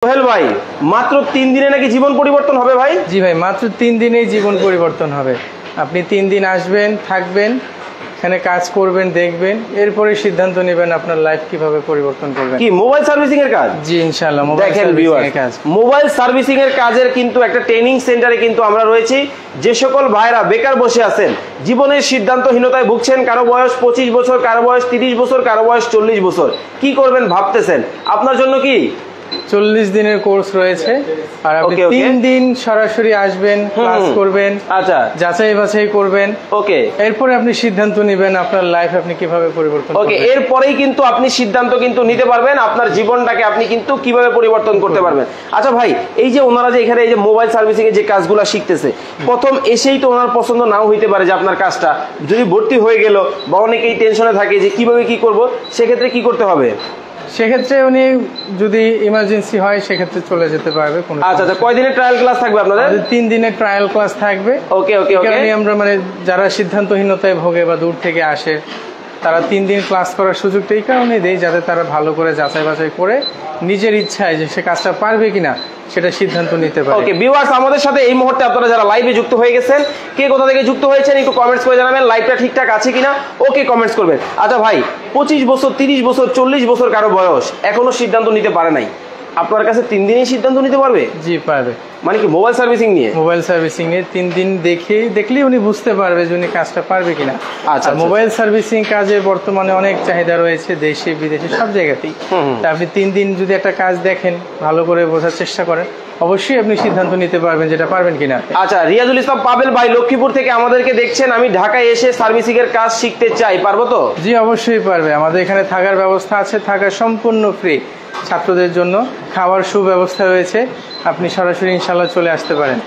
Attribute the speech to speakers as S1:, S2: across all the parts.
S1: সোহেল ভাই, মাত্র 3 দিনে নাকি জীবন পরিবর্তন হবে ভাই?
S2: জি ভাই, মাত্র 3 দিনেই জীবন পরিবর্তন হবে। আপনি 3 দিন আসবেন, থাকবেন, এখানে কাজ করবেন, দেখবেন, এরপরে সিদ্ধান্ত নেবেন আপনার লাইফ কিভাবে পরিবর্তন করবেন।
S1: কি মোবাইল সার্ভিসিং এর কাজ?
S2: জি ইনশাআল্লাহ, মোবাইল সার্ভিসিং এর কাজ।
S1: মোবাইল সার্ভিসিং এর কাজের কিন্তু একটা ট্রেনিং সেন্টারে কিন্তু আমরা রয়েছি। যে সকল ভাইরা বেকার বসে আছেন, জীবনের সিদ্ধান্তহীনতায় ভুগছেন, কারো বয়স 25 বছর, কারো বয়স 30 বছর, কারো বয়স 40 বছর, কি করবেন ভাবতেছেন, আপনার জন্য কি
S2: 40 দিনের কোর্স রয়েছে। আর আপনি 3 দিন সরাসরি আসবেন, ক্লাস করবেন,
S1: আচ্ছা,
S2: যাচাই বাছাই করবেন।
S1: ওকে,
S2: এরপরে আপনি সিদ্ধান্ত নেবেন আপনার লাইফ আপনি কিভাবে পরিবর্তন করবেন।
S1: ওকে, এরপরেই কিন্তু আপনি সিদ্ধান্ত কিন্তু নিতে পারবেন আপনার জীবনটাকে আপনি কিন্তু কিভাবে পরিবর্তন করতে পারবেন। আচ্ছা ভাই, এই যে ওনারা যে এখানে এই যে মোবাইল সার্ভিসিং এর যে কাজগুলো শিখতেছে, প্রথম এসেই তো ওনার পছন্দ নাও হইতে পারে যে আপনার কাজটা যদি ভর্তি হয়ে গেল, বা অনেকেই টেনশনে থাকে যে কিভাবে কি করব, সেক্ষেত্রে কি করতে হবে?
S2: সেক্ষেত্রে উনি যদি ইমার্জেন্সি হয় সেক্ষেত্রে চলে যেতে পারবে।
S1: আচ্ছা আচ্ছা, কয় দিনের ট্রায়াল ক্লাস থাকবে আপনাদের?
S2: 3 দিনের ট্রায়াল ক্লাস থাকবে।
S1: ওকে ওকে ওকে,
S2: আমরা মানে যারা সিদ্ধান্তহীনতায় ভোগে বা দূর থেকে আসে তারা 3 দিন ক্লাস করার সুযোগটা এই কারণে দেই যাতে তারা ভালো করে যাচাই বাছাই করে নিজের ইচ্ছায় যে সে কাজটা পারবে কিনা সেটা সিদ্ধান্ত নিতে পারে।
S1: ওকে ভিউয়ার্স, আমাদের সাথে এই মুহূর্তে আপনারা যারা লাইভে যুক্ত হয়ে গেছেন, কে কোথা থেকে যুক্ত হয়েছেন একটু কমেন্টস করে জানাবেন, লাইভটা ঠিকঠাক আছে কিনা। ওকে কমেন্টস করবেন। আচ্ছা ভাই, 25 বছর, 30 বছর, 40 বছর কারো বয়স, এখনো সিদ্ধান্ত নিতে পারে নাই, আপনার কাছে 3 দিনেই সিদ্ধান্ত নিতে পারবে?
S2: জি পারবে।
S1: মানে কি মোবাইল সার্ভিসিং নিয়ে?
S2: মোবাইল সার্ভিসিং এ 3 দিন দেখলেই উনি বুঝতে পারবে যে উনি কাজটা পারবে কিনা।
S1: আচ্ছা,
S2: মোবাইল সার্ভিসিং কাজে বর্তমানে অনেক চাহিদা রয়েছে দেশে বিদেশে সব জায়গাতেই। তা আপনি 3 দিন যদি একটা কাজ দেখেন, ভালো করে বোঝার চেষ্টা করেন, অবশ্যই আপনি সিদ্ধান্ত নিতে পারবেন যেটা পারবেন কিনা।
S1: আচ্ছা, রিয়াজুল ইসলাম পাবেল ভাই লক্ষ্মীপুর থেকে আমাদেরকে দেখছেন, আমি ঢাকায় এসে সার্ভিসিং এর কাজ শিখতে চাই, পারবো তো?
S2: জি অবশ্যই পারবে। আমাদের এখানে থাকার ব্যবস্থা আছে, থাকা সম্পূর্ণ ফ্রি। ছাত্রদের জন্য খাওয়ার সুব্যবস্থা রয়েছে, আপনি সরাসরি ইনশাআল্লাহ চলে আসতে পারেন।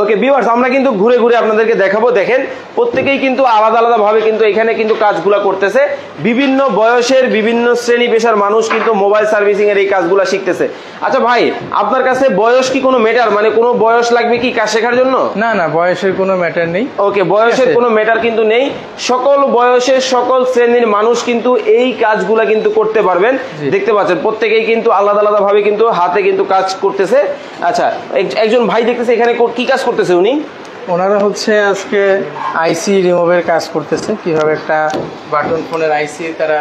S1: ওকে ভিউয়ার্স, আমরা কিন্তু ঘুরে ঘুরে আপনাদেরকে দেখাবো। দেখেন, প্রত্যেকেই কিন্তু আলাদা আলাদা ভাবে কিন্তু এখানে কিন্তু কাজগুলো করতেছে। বিভিন্ন বয়সের বিভিন্ন শ্রেণী পেশার মানুষ কিন্তু মোবাইল সার্ভিসিং এর এই কাজগুলো শিখতেছে। আচ্ছা ভাই, আপনার কাছে বয়স কি কোনো ম্যাটার, মানে কোনো বয়স লাগবে কি কাজ শেখার জন্য?
S2: না না, বয়সের কোনো ম্যাটার নেই।
S1: ওকে, বয়সের কোনো ম্যাটার কিন্তু নেই, সকল বয়সের সকল শ্রেণীর মানুষ কিন্তু এই কাজগুলা কিন্তু করতে পারবেন। দেখতে পাচ্ছেন প্রত্যেকেই কিন্তু আলাদা আলাদা ভাবে কিন্তু হাতে কিন্তু কাজ করতেছে। আচ্ছা, একজন ভাই দেখতেছে এখানে কি কাজ করতেছে উনি?
S2: ওনারা হচ্ছে আজকে আইসি রিমুভের কাজ করতেছে, কিভাবে একটা বাটন ফোনের আইসি তারা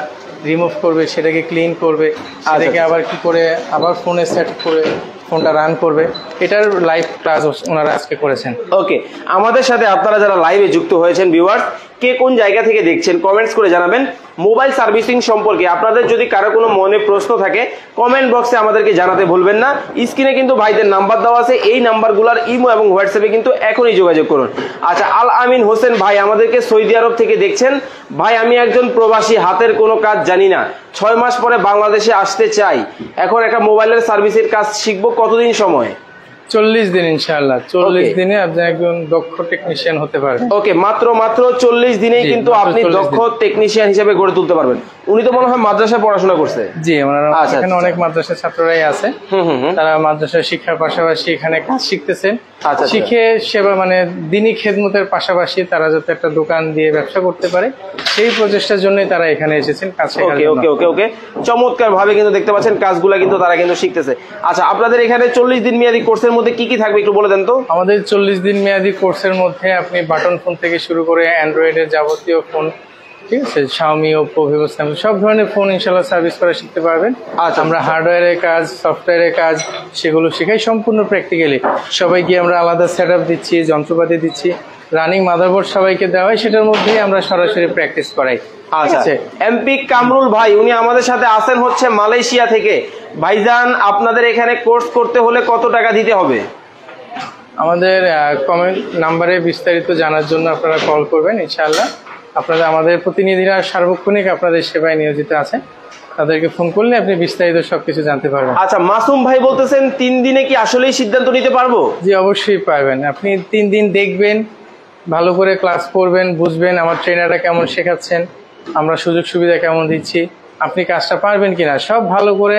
S2: রিমুভ করবে, সেটাকে ক্লিন করবে, সেটাকে আবার কি করে আবার ফোনে সেট করে ফোনটা রান করবে, এটার লাইভ ক্লাস ওনারা আজকে করেছেন।
S1: ওকে, আমাদের সাথে আপনারা যারা লাইভে যুক্ত হয়েছেন ভিউয়ার্স, কে কোন জায়গা থেকে দেখছেন কমেন্টস করে জানাবেন। মোবাইল সার্ভিসিং সম্পর্কে আপনাদের যদি কারো কোনো মনে প্রশ্ন থাকে কমেন্ট বক্সে আমাদেরকে জানাতে ভুলবেন না। স্ক্রিনে কিন্তু ভাইদের নাম্বার দেওয়া আছে, এই নাম্বারগুলোর ইমো এবং হোয়াটসঅ্যাপে কিন্তু এখনই যোগাযোগ করুন। আচ্ছা, আল আমিন হোসেন ভাই আমাদেরকে সৌদি আরব থেকে দেখছেন। ভাই, আমি একজন প্রবাসী, হাতের কোনো কাজ জানি না, 6 মাস পরে বাংলাদেশে আসতে চাই, এখন একটা মোবাইলের সার্ভিসের কাজ শিখবো, কতদিন সময়?
S2: 40 দিন ইনশাআল্লাহ। 40 দিনে আপনি একজন দক্ষ টেকনিশিয়ান হতে পারবেন।
S1: ওকে, মাত্র 40 দিনেই কিন্তু আপনি দক্ষ টেকনিশিয়ান হিসেবে গড়ে তুলতে পারবেন। উনি তো মনে হয় মাদ্রাসায় পড়াশোনা করছে।
S2: জি, ওনারা এখানে অনেক মাদ্রাসা ছাত্ররাই আছে, তারা মাদ্রাসা শিক্ষার পাশাপাশি এখানে কাজ শিখতেছেন। শিখে সেবা মানে দিনী খেদমতের পাশাপাশি তারা যাতে একটা দোকান দিয়ে ব্যবসা করতে পারে, সেই প্রচেষ্টার জন্যই তারা এখানে এসেছেন কাজ শেখার জন্য।
S1: ওকে ওকে ওকে, চমৎকার ভাবে কিন্তু দেখতে পাচ্ছেন কাজগুলা কিন্তু তারা কিন্তু শিখতেছে। আচ্ছা, আপনাদের এখানে 40 দিন মেয়াদী কোর্সের মধ্যে কি কি থাকবে একটু বলে দেন তো।
S2: আমাদের 40 দিন মেয়াদী কোর্সের মধ্যে আপনি বাটন ফোন থেকে শুরু করে অ্যান্ড্রয়েডের যাবতীয় ফোন, ঠিক আছে, শাওমি, ওপো, ভিভো, স্যামসাং সব ধরনের ফোন ইনশাআল্লাহ সার্ভিস করা শিখতে পারবেন। আমরা হার্ডওয়্যারের কাজ, সফটওয়্যারের কাজ সেগুলো শেখাই সম্পূর্ণ প্র্যাকটিক্যালি। সবাইকে আমরা আলাদা সেটআপ দিচ্ছি, যন্ত্রপাতি দিচ্ছি, রানিং মাদারবোর্ড সবাইকে দেওয়া হয়, সেটার মধ্যেই আমরা সরাসরি প্র্যাকটিস করাই।
S1: আচ্ছা, এমপি কামরুল ভাই উনি আমাদের সাথে আসেন হচ্ছে মালয়েশিয়া থেকে। ভাইজান, আপনাদের এখানে কোর্স করতে হলে কত টাকা দিতে হবে?
S2: আমাদের কমেন্ট নাম্বারে বিস্তারিত জানার জন্য আপনারা কল করবেন ইনশাআল্লাহ। আপনারা আমাদের প্রতিনিধিরা সার্বক্ষণিক আপনাদের সেবায় নিয়োজিত আছে, তাদেরকে ফোন করলে আপনি বিস্তারিত সবকিছু জানতে পারবেন।
S1: আচ্ছা, মাসুম ভাই বলতেছেন 3 দিনে কি আসলেই সিদ্ধান্ত নিতে পারবো?
S2: জি অবশ্যই পারবেন। আপনি 3 দিন দেখবেন, ভালো করে ক্লাস করবেন, বুঝবেন আমার ট্রেনাররা কেমন শেখাচ্ছেন, আমরা সুযোগ সুবিধা কেমন দিচ্ছি, আপনি কাজটা পারবেন কিনা সব ভালো করে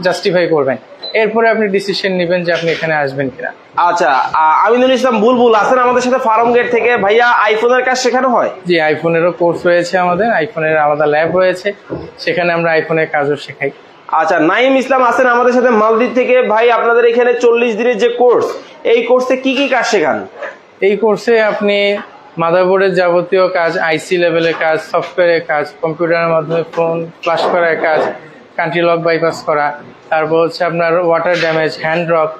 S2: জাস্টিফাই করবেন, এরপরে আপনি ডিসিশন নেবেন যে আপনি এখানে আসবেন কিনা।
S1: আচ্ছা, আমিনুল ইসলাম বুলবুল আছেন আমাদের সাথে ফার্ম গেট থেকে। ভাইয়া, আইফোনের কাজ শেখানো হয়?
S2: জি, আইফোনেরও কোর্স রয়েছে, আমাদের আইফোনের আলাদা ল্যাব রয়েছে, সেখানে আমরা আইফোনের কাজও শেখাই।
S1: আচ্ছা, নাইম ইসলাম আছেন আমাদের সাথে মালদ্বীপ থেকে। ভাই আপনাদের এখানে 40 দিনের যে কোর্স, এই কোর্সে কি কি কাজ শেখান?
S2: এই কোর্সে আপনি মাদারবোর্ডের যাবতীয় কাজ, আইসি লেভেলের কাজ, সফটওয়্যারের কাজ, কম্পিউটারের মাধ্যমে ফোন ফ্লাশ করার কাজ, কান্ট্রি লক বাইপাস করা, তারপর হচ্ছে আপনার ওয়াটার ড্যামেজ, হ্যান্ড ড্রপ,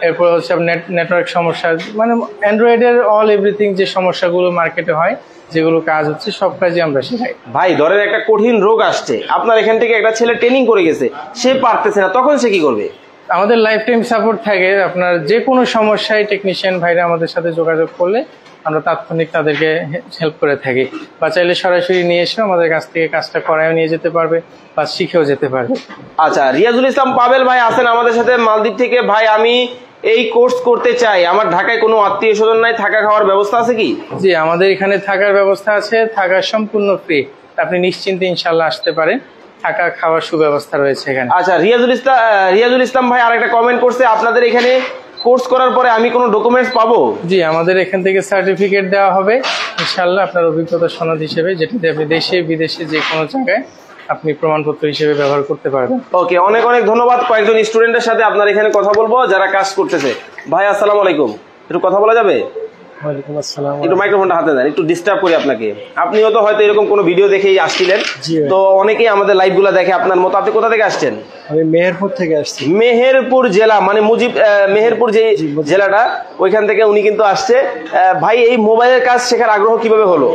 S2: এরপর হচ্ছে নেটওয়ার্ক সমস্যা, মানে অ্যান্ড্রয়েডের অল এভরিথিং যে সমস্যাগুলো মার্কেটে হয়, যেগুলো কাজ হচ্ছে সব কাজই আমরা শেখাই।
S1: ভাই ধরেন একটা কঠিন রোগ আসছে, আপনার এখান থেকে একটা ছেলে ট্রেনিং করে গেছে, সে পারতেছে না, তখন সে কি করবে?
S2: আমাদের লাইফ টাইম সাপোর্ট থাকে। আপনার যে কোনো সমস্যায় টেকনিশিয়ান ভাইরা আমাদের সাথে যোগাযোগ করলে আমরা তাৎক্ষণিক তাদেরকে হেল্প করে থাকি, বা চাইলে সরাসরি নিয়ে এসে আমাদের কাছ থেকে কাজটা করায়ও নিয়ে যেতে পারবে বা শিখেও যেতে পারবে।
S1: আচ্ছা, রিয়াজুল ইসলাম পাবেল ভাই আছেন আমাদের সাথে মালদ্বীপ থেকে। ভাই আমি এই কোর্স করতে চাই, আমার ঢাকায় কোনো আত্মীয় স্বজন নাই, থাকা খাওয়ার ব্যবস্থা আছে কি?
S2: জি, আমাদের এখানে থাকার ব্যবস্থা আছে, থাকা সম্পূর্ণ ফ্রি, আপনি নিশ্চিন্তে ইনশাল্লাহ আসতে পারেন, থাকা খাওয়ার সুব্যবস্থা রয়েছে এখানে।
S1: আচ্ছা, রিয়াজুল ইসলাম ভাই আরেকটা কমেন্ট করছে, আপনাদের এখানে কোর্স করার পরে আমি কোনো ডকুমেন্টস পাবো?
S2: জি, আমাদের এখান থেকে সার্টিফিকেট দেওয়া হবে ইনশাল্লাহ, আপনার অভিজ্ঞতা সনদ হিসেবে, যেটাতে আপনি দেশে বিদেশে যে কোনো জায়গায় আপনি প্রমাণপত্র হিসেবে ব্যবহার করতে পারবেন।
S1: ওকে, অনেক অনেক ধন্যবাদ। কয়েকজন স্টুডেন্টের সাথে আপনার এখানে কথা বলবো যারা কাজ করতেছে। ভাই আসসালামু আলাইকুম, একটু কথা বলা যাবে?
S2: ওয়ালাইকুম আসসালাম।
S1: একটু মাইক্রোফোনটা হাতে দেন, একটু ডিস্টার্ব করি আপনাকে। আপনিও তো হয়তো এরকম কোনো ভিডিও দেখেই আসছিলেন, তো অনেকেই আমাদের লাইভ গুলা দেখে আপনার মতো। আপনি কোথা থেকে আসছেন?
S3: আমি মেহেরপুর থেকে আসছি।
S1: মেহেরপুর জেলা, মানে মেহেরপুর যে জেলাটা, ওইখান থেকে উনি কিন্তু আসছে। ভাই এই মোবাইলের কাজ শেখার আগ্রহ কিভাবে হলো?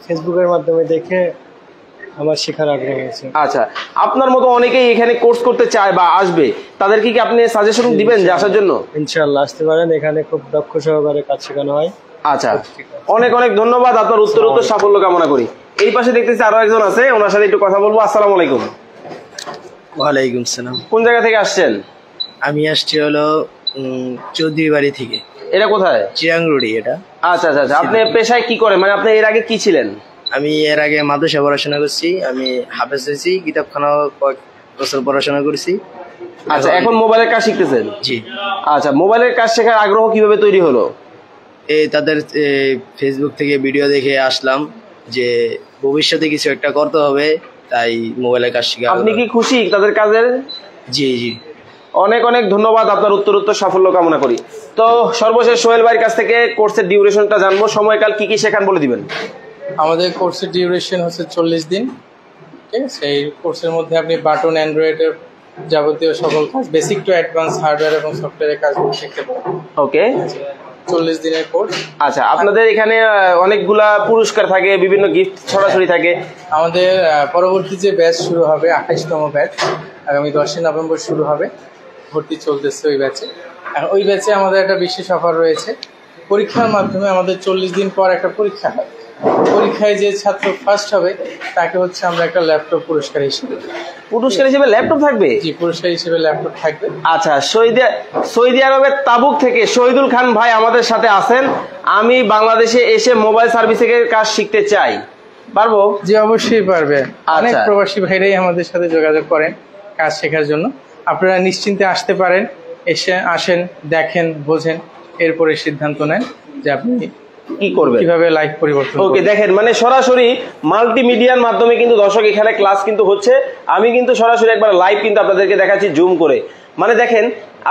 S3: ফেসবুকের মাধ্যমে দেখে আমার শেখার আগ্রহ হয়েছে।
S1: আচ্ছা, আপনার মতো অনেকেই এখানে কোর্স করতে চায় বা আসবে, তাদেরকে কি আপনি সাজেশন দিবেন যে আসার জন্য?
S3: ইনশাআল্লাহ আসতে পারেন, এখানে খুব দক্ষ সহকারে কাজ শেখানো হয়।
S1: আচ্ছা, অনেক অনেক ধন্যবাদ, আপনার উত্তর সাফল্য কামনা করি। এই পাশে দেখতেছি আরো একজন আছে, ওনার সাথে একটু কথা বলবো। আসসালামু আলাইকুম।
S4: ওয়ালাইকুম সালাম।
S1: কোন জায়গা থেকে আসছেন?
S4: আমি আসছি হলো চৌধুরী বাড়ি থেকে।
S1: এটা কোথায়?
S4: চিরাংরুড়ি এটা।
S1: আচ্ছা আচ্ছা আচ্ছা, আপনি পেশায় কি করেন, মানে আপনি এর আগে কি ছিলেন?
S4: আমি এর আগে মাদ্রাসা পড়াশোনা করছি, আমি হাফেজ হয়েছি, কিতাবখানা কয়েক বছর পড়াশোনা করছি।
S1: আচ্ছা, এখন মোবাইলের কাজ শিখতেছেন?
S4: জি।
S1: আচ্ছা, মোবাইলের কাজ শেখার আগ্রহ কিভাবে তৈরি হলো?
S4: এই তাদের ফেসবুক থেকে ভিডিও দেখে আসলাম যে ভবিষ্যতে কিছু একটা করতে হবে, তাই মোবাইলের কাজ শিখা।
S1: আপনি কি খুশি তাদের কাজের?
S4: জি জি।
S1: অনেক অনেক ধন্যবাদ, আপনার উত্তর সাফল্য কামনা করি। তো সর্বশেষ সোহেল ভাইয়ের কাছ থেকে কোর্সের ডিউরেশনটা জানবো, সময়কাল কি কি শেখান বলে দিবেন।
S2: আমাদের কোর্সের ডিউরেশন হচ্ছে 40 দিন, ঠিক আছে। এই কোর্সের মধ্যে আপনি বাটন, অ্যান্ড্রয়েডের যাবতীয় সকল কাজ, বেসিক টু অ্যাডভান্স হার্ডওয়্যার এবং সফটওয়্যারের কাজগুলো শিখতে পারবেন।
S1: ওকে,
S2: 40 দিনের কোর্স।
S1: আচ্ছা, আপনাদের এখানে অনেকগুলা পুরস্কার থাকে, বিভিন্ন গিফট ছড়াছড়ি থাকে।
S2: আমাদের পরবর্তী যে ব্যাচ শুরু হবে, 28তম ব্যাচ, আগামী 10 নভেম্বর শুরু হবে, ভর্তি চলতেছে ওই ব্যাচে। আর ওই ব্যাচে আমাদের একটা বিশেষ অফার রয়েছে, পরীক্ষার মাধ্যমে আমাদের 40 দিন পর একটা পরীক্ষা হয়, পরীক্ষায় যে ছাত্র ফার্স্ট হবে তাকে হচ্ছে আমরা একটা ল্যাপটপ পুরস্কার হিসেবে
S1: ল্যাপটপ থাকবে?
S2: জি, পুরস্কার হিসেবে ল্যাপটপ থাকবে।
S1: আচ্ছা, সৌদি আরবের তাবুক থেকে শহীদুল খান ভাই আমাদের সাথে আছেন। আমি বাংলাদেশে এসে মোবাইল সার্ভিসিংয়ের কাজ শিখতে চাই, পারবো?
S2: জি, অবশ্যই পারবে। অনেক প্রবাসী ভাইরাই আমাদের সাথে যোগাযোগ করেন কাজ শেখার জন্য। আপনারা নিশ্চিন্তে আসতে পারেন, আসেন, দেখেন, বোঝেন, এরপরে সিদ্ধান্ত নেন যে আপনি
S1: কি করবেন, কিভাবে
S2: লাইফ পরিবর্তন।
S1: ওকে, দেখেন মানে সরাসরি মাল্টিমিডিয়ার মাধ্যমে কিন্তু দর্শক এখানে ক্লাস কিন্তু হচ্ছে। আমি কিন্তু সরাসরি একবার লাইভ কিন্তু আপনাদেরকে দেখাচ্ছি জুম করে। মানে দেখেন,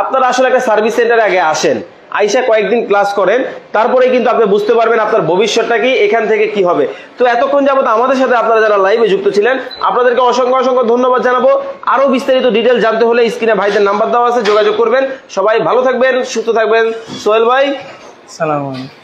S1: আপনারা আসলে একটা সার্ভিস সেন্টারে আগে আসেন, আইসা কয়েকদিন ক্লাস করেন, তারপরে কিন্তু আপনি বুঝতে পারবেন আপনার ভবিষ্যৎটা কি, এখান থেকে কি হবে। তো এতক্ষণ যাবত আমাদের সাথে আপনারা যারা লাইভে যুক্ত ছিলেন, আপনাদেরকে অসংখ্য অসংখ্য ধন্যবাদ জানাবো। আরো বিস্তারিত ডিটেল জানতে হলে স্ক্রিনে ভাইদের নাম্বার দেওয়া আছে, যোগাযোগ করবেন। সবাই ভালো থাকবেন, সুস্থ থাকবেন। সোহেল ভাই,
S2: সালাম আলাইকুম।